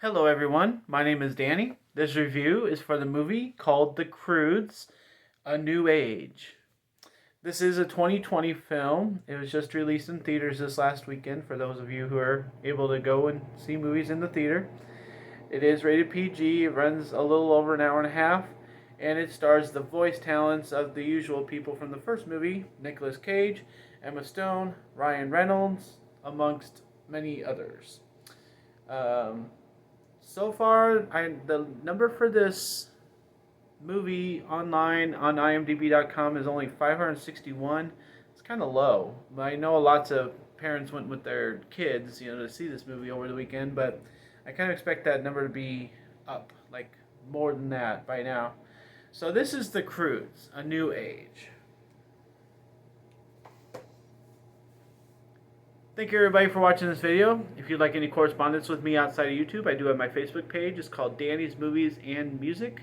Hello everyone, my name is Danny. This review is for the movie called The Croods, A New Age. This is a 2020 film. It was just released in theaters this last weekend for those of you who are able to go and see movies in the theater. It is rated PG, it runs a little over an hour and a half, and it stars the voice talents of the usual people from the first movie: Nicolas Cage, Emma Stone, Ryan Reynolds, amongst many others. Um, so far, the number for this movie online on IMDb.com is only 561. It's kind of low. I know lots of parents went with their kids, to see this movie over the weekend, but I kind of expect that number to be up, like more than that by now. So this is The Croods, A New Age. Thank you everybody for watching this video. If you'd like any correspondence with me outside of YouTube, I do have my Facebook page. It's called Danny's Movies and Music,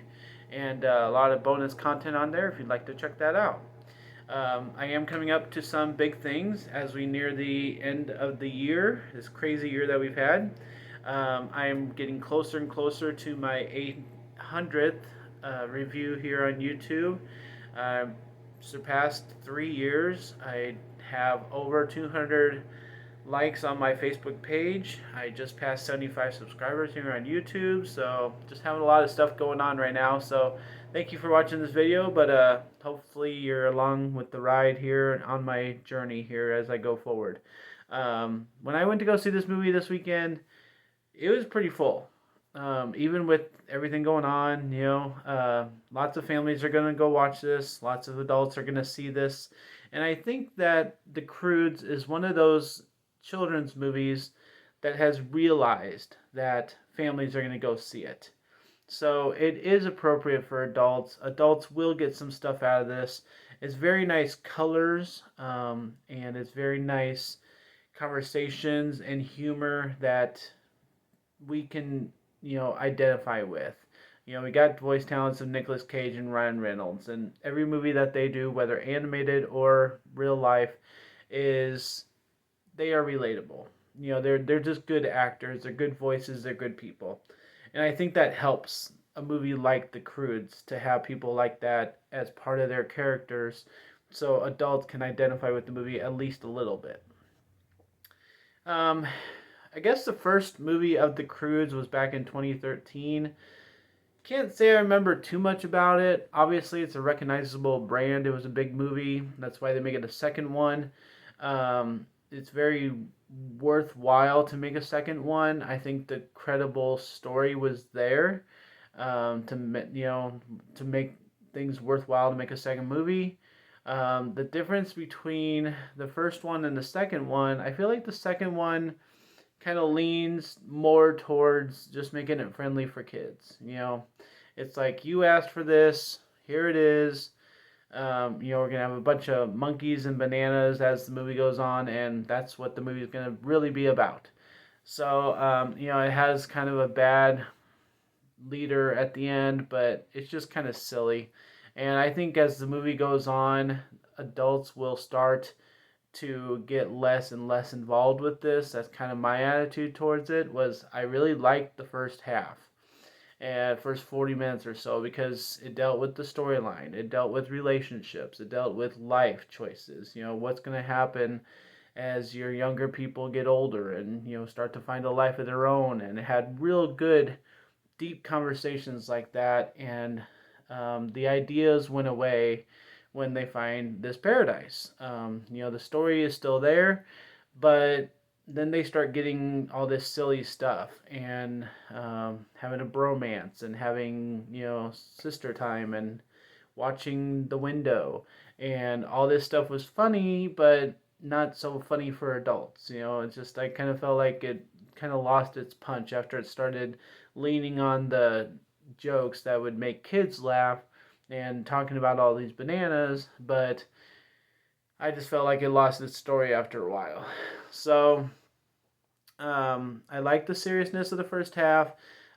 and a lot of bonus content on there if you'd like to check that out. I am coming up to some big things as we near the end of the year, this crazy year that we've had. I am getting closer and closer to my 800th review here on YouTube. Surpassed 3 years. I have over 200 likes on my Facebook page. I just passed 75 subscribers here on YouTube, so just having a lot of stuff going on right now. So thank you for watching this video, but hopefully you're along with the ride here on my journey here as I go forward. When I went to go see this movie this weekend, it was pretty full. Even with everything going on, lots of families are going to go watch this. Lots of adults are going to see this. And I think that The Croods is one of those children's movies that has realized that families are going to go see it. So it is appropriate for adults. Adults will get some stuff out of this. It's very nice colors, and it's very nice conversations and humor that we can, identify with. We got voice talents of Nicolas Cage and Ryan Reynolds, and every movie that they do, whether animated or real life, is they are relatable. They're just good actors. They're good voices. They're good people, and I think that helps a movie like The Croods to have people like that as part of their characters, so adults can identify with the movie at least a little bit. Um, I guess the first movie of The Croods was back in 2013. Can't say I remember too much about it. Obviously, it's a recognizable brand. It was a big movie. That's why they make it a second one. It's very worthwhile to make a second one. I think the credible story was there, to make things worthwhile to make a second movie. The difference between the first one and the second one, I feel like the second one kind of leans more towards just making it friendly for kids. It's like, you asked for this, here it is. We're gonna have a bunch of monkeys and bananas as the movie goes on, and that's what the movie is gonna really be about. So, it has kind of a bad leader at the end, but it's just kind of silly. And I think as the movie goes on, adults will start to get less and less involved with this. That's kind of my attitude towards it. Was I really liked the first half and first 40 minutes or so, because it dealt with the storyline, it dealt with relationships, it dealt with life choices. What's going to happen as your younger people get older and start to find a life of their own. And it had real good deep conversations like that. And the ideas went away when they find this paradise. The story is still there, but then they start getting all this silly stuff and having a bromance and having, sister time and watching The Window. And all this stuff was funny, but not so funny for adults. It's just, I kind of felt like it kind of lost its punch after it started leaning on the jokes that would make kids laugh and talking about all these bananas, but I just felt like it lost its story after a while. So, I like the seriousness of the first half.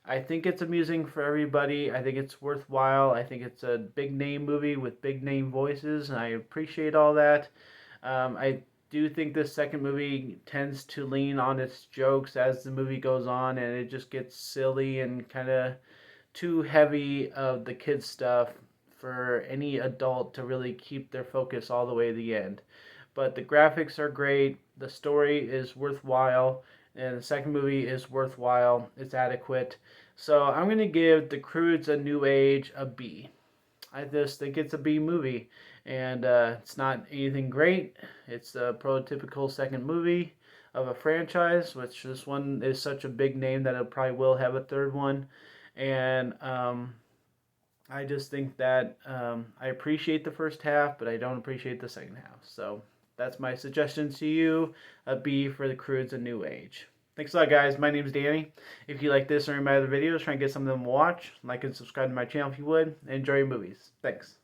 I think it's amusing for everybody. I think it's worthwhile. I think it's a big name movie with big name voices, and I appreciate all that. I do think this second movie tends to lean on its jokes as the movie goes on, and it just gets silly and kind of too heavy of the kids stuff for any adult to really keep their focus all the way to the end. But the graphics are great, the story is worthwhile, and the second movie is worthwhile. It's adequate. So I'm gonna give The Croods: A New Age a B. I just think it's a B movie, and it's not anything great. It's a prototypical second movie of a franchise, which this one is such a big name that it probably will have a third one. And I just think that I appreciate the first half, but I don't appreciate the second half. So that's my suggestion to you, a B for The Croods: A New Age. Thanks a lot, guys. My name is Danny. If you like this or any of my other videos, try and get some of them to watch. Like and subscribe to my channel if you would. And enjoy your movies. Thanks.